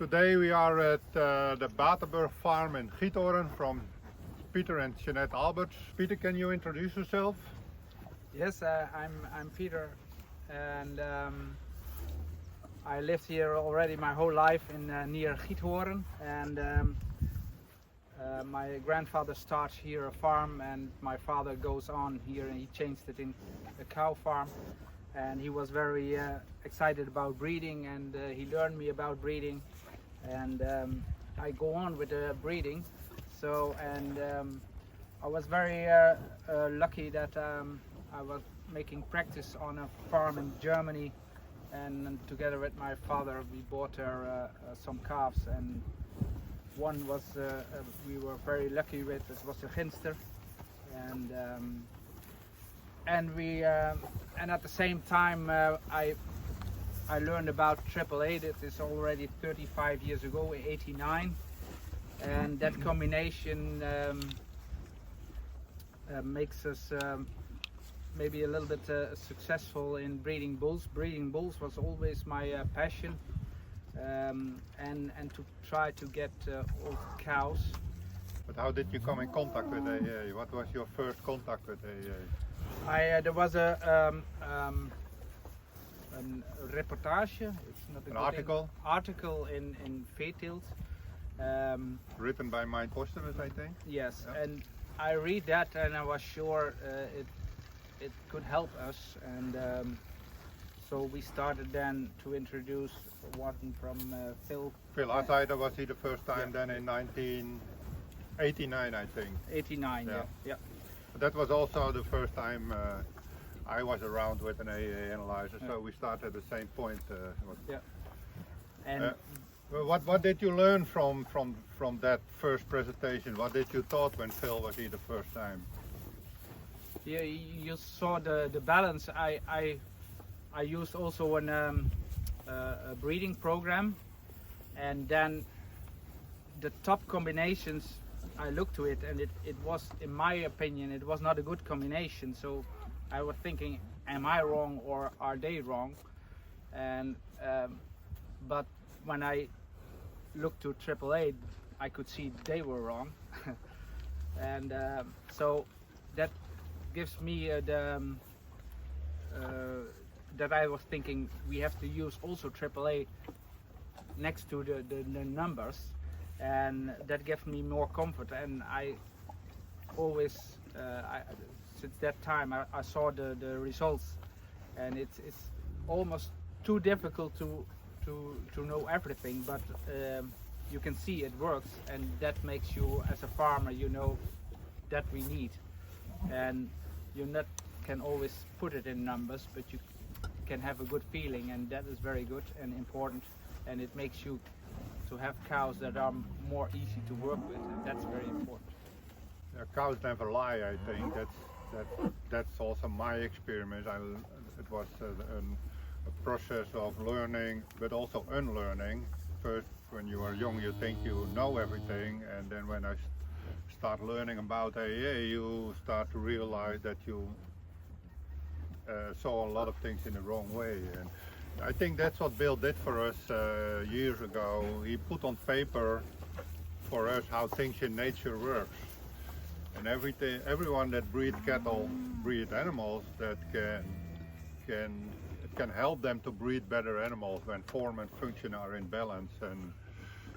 Today we are at the Batenburg farm in Geithoorn from Peter and Jeanette Aalberts. Peter, can you introduce yourself? Yes, I'm Peter, and I lived here already my whole life in near Geithoorn, and my grandfather starts here a farm, and my father goes on here, and he changed it in a cow farm, and he was very excited about breeding, and he learned me about breeding, and I go on with the breeding. So, and I was very lucky that I was making practice on a farm in Germany, and together with my father we bought some calves, and one was we were very lucky with. It was a Ginster, and we and at the same time I learned about Triple Eight. It is already 35 years ago, 89, and that combination makes us maybe a little bit successful in breeding bulls. Breeding bulls was always my passion, and to try to get old cows. But how did you come in contact with AA? What was your first contact with AA? There was a reportage. It's not a An article? Article in Veeteelt. Written by Mijn Posters, I think? Yes, Yeah. and I read that, and I was sure it could help us, and so we started then to introduce one from Phil. Phil Artheider was he the first time, then in 1989, I think. 89, Yeah. yeah. That was also the first time I was around with an AA analyzer, so we started at the same point. Yeah. And What did you learn from that first presentation? What did you thought when Phil was here the first time? yeah, you saw the balance. I used also a breeding program, and then the top combinations, I looked to it, and it was, in my opinion, it was not a good combination. So I was thinking, am I wrong or are they wrong? And but when I looked to Triple Eight, I could see they were wrong, and so that gives me that I was thinking we have to use also Triple Eight next to the numbers, and that gives me more comfort. And I always since that time I saw the results, and it's almost too difficult to know everything, but you can see it works, and that makes you, as a farmer, you know that we need, and you not can always put it in numbers, but you can have a good feeling, and that is very good and important, and it makes you to have cows that are more easy to work with, and that's very important. Yeah, cows never lie, I think. That's also my experience. It was a process of learning, but also unlearning. First, when you are young, you think you know everything, and then when I start learning about AA, you start to realize that you saw a lot of things in the wrong way. And I think that's what Bill did for us years ago. He put on paper for us how things in nature works. And everyone that breeds cattle, breed animals that can help them to breed better animals when form and function are in balance. And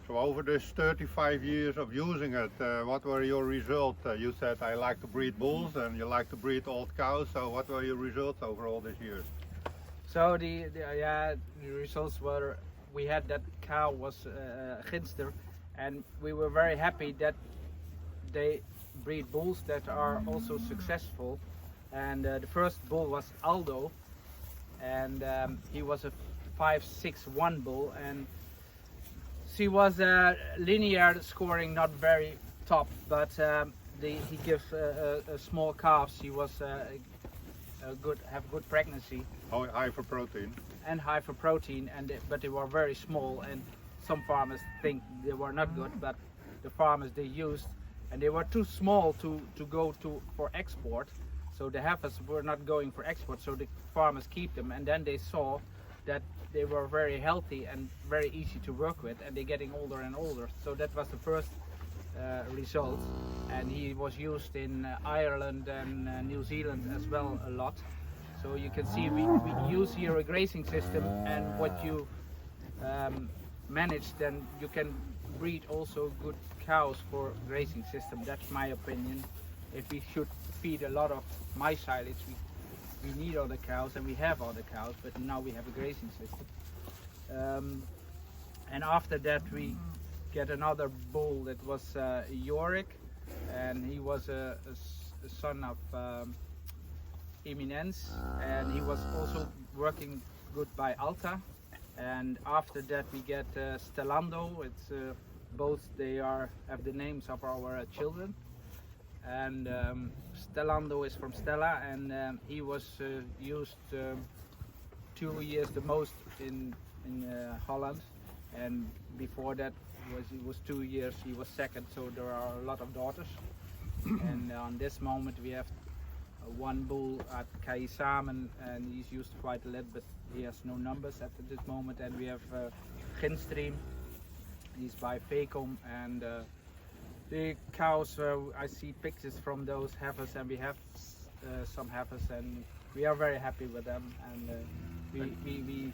so over this 35 years of using it, what were your results? You said I like to breed bulls and you like to breed old cows, so what were your results over all these years? So the results were, we had that cow was Ginster, and we were very happy that they breed bulls that are also successful. And the first bull was Aldo, and he was a 5-6-1 bull, and she was linear scoring, not very top, but he gives a small calves. She was have good pregnancy. High for protein. And high for protein, but they were very small, and some farmers think they were not good, but the farmers they used, and they were too small to go for export. So the heifers were not going for export, so the farmers keep them, and then they saw that they were very healthy and very easy to work with, and they're getting older and older. So that was the first result, and he was used in Ireland and New Zealand as well a lot. So you can see we use here a grazing system, and what you manage, then you can breed also good cows for grazing system. That's my opinion. If we should feed a lot of my silage, we need all the cows, and we have all the cows, but now we have a grazing system. And after that we get another bull that was Yorick, and he was a son of Eminence, and he was also working good by Alta. And after that we get Stellando. It's both they have the names of our children, and Stellando is from Stella, and he was used 2 years the most in Holland, and before that he was 2 years he was second. So there are a lot of daughters, and on this moment we have one bull at Kaisamen, and he's used quite a lot, but he has no numbers at this moment. And we have Ginstream, he's by Fecom, and the cows, I see pictures from those heifers, and we have some heifers, and we are very happy with them, and we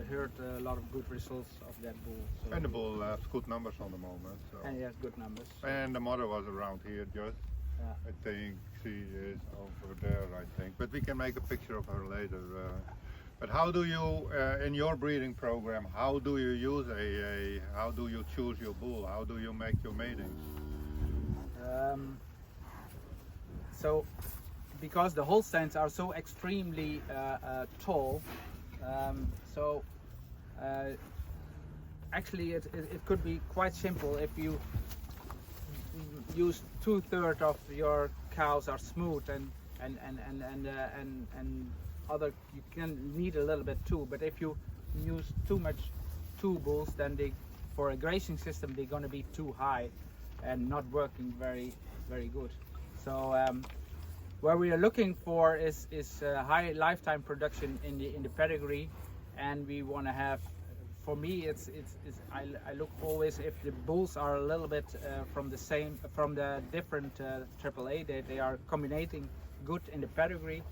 heard a lot of good results of that bull. So And the bull has good numbers on the moment. So. and he has good numbers. And the mother was around here just. Yeah. I think she is over there, I think. But we can make a picture of her later. But how do you, in your breeding program, how do you use how do you choose your bull? How do you make your matings? So, because the Holsteins are so extremely tall, actually it could be quite simple if you use 2/3 of your cows are smooth, and other you can need a little bit too. But if you use too much two bulls, then for a grazing system they're going to be too high and not working very good. So what we are looking for is high lifetime production in the pedigree, and we want to have. For me, I look always if the bulls are a little bit from the different AAA, they are combinating good in the pedigree.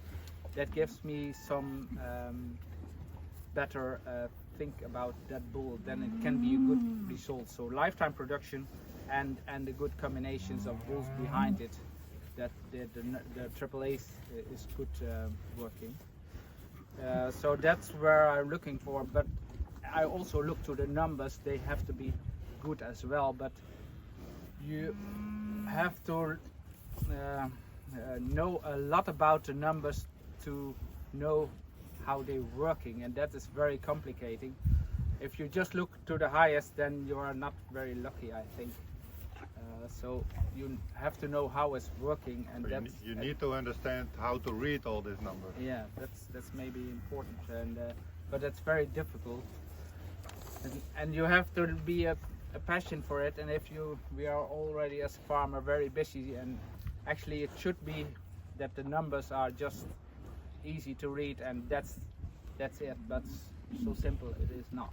That gives me some better think about that bull. Then it can be a good result. So lifetime production and the good combinations of bulls behind it. That the AAA is good working. So that's where I'm looking for. But I also look to the numbers. They have to be good as well, but you have to know a lot about the numbers to know how they're working, and that is very complicating. If you just look to the highest, then you are not very lucky, I think. So you have to know how it's working, and So you need to understand how to read all these numbers. Yeah, that's maybe important, and but that's very difficult. And you have to be a passion for it, and we are already as a farmer very busy, and actually it should be that the numbers are just easy to read, and that's it. But so simple it is not.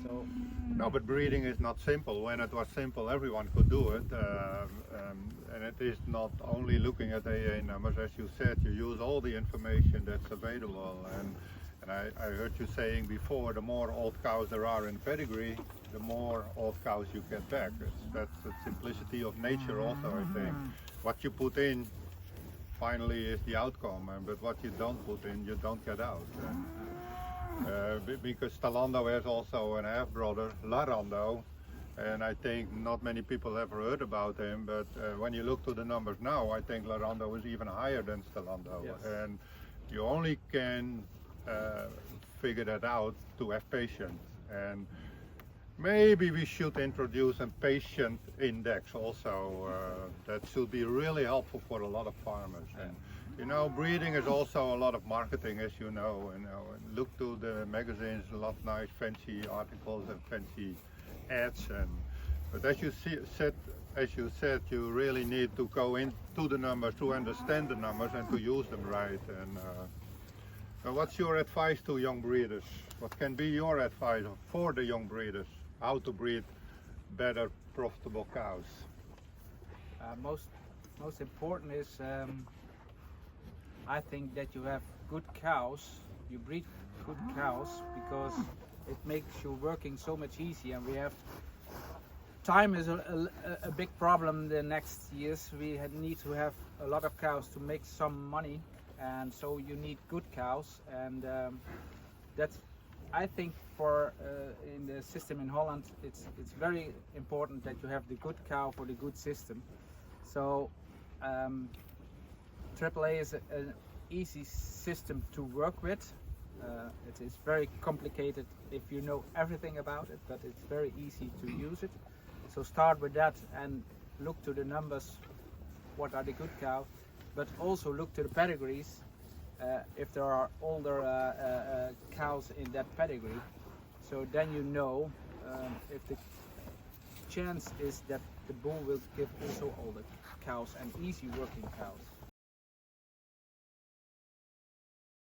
So No, but breeding is not simple. When it was simple, everyone could do it, and it is not only looking at AA numbers. As you said, you use all the information that's available, and I heard you saying before, the more old cows there are in pedigree, the more old cows you get back. That's the simplicity of nature also, I think. What you put in finally is the outcome, but what you don't put in, you don't get out. Because Stalando has also an half-brother, Larando, and I think not many people have heard about him, but when you look to the numbers now, I think Larando is even higher than Stalando. Yes. And you only can figure that out to have patience. And maybe we should introduce a patient index also. That should be really helpful for a lot of farmers. And you know, breeding is also a lot of marketing, as you know. And look to the magazines, a lot of nice fancy articles and fancy ads. But as you said, you really need to go into the numbers to understand the numbers and to use them right. What's your advice to young breeders? What can be your advice for the young breeders? How to breed better, profitable cows? Most important is I think that you have good cows. You breed good cows because it makes your working so much easier. We have time is a big problem the next years. We need to have a lot of cows to make some money, and so you need good cows, and that's, I think, for in the system in Holland it's very important that you have the good cow for the good system. So AAA is an easy system to work with. It is very complicated if you know everything about it, but it's very easy to use it. So start with that and look to the numbers, what are the good cows, but also look to the pedigrees, if there are older cows in that pedigree. So then you know if the chance is that the bull will give also older cows and easy working cows.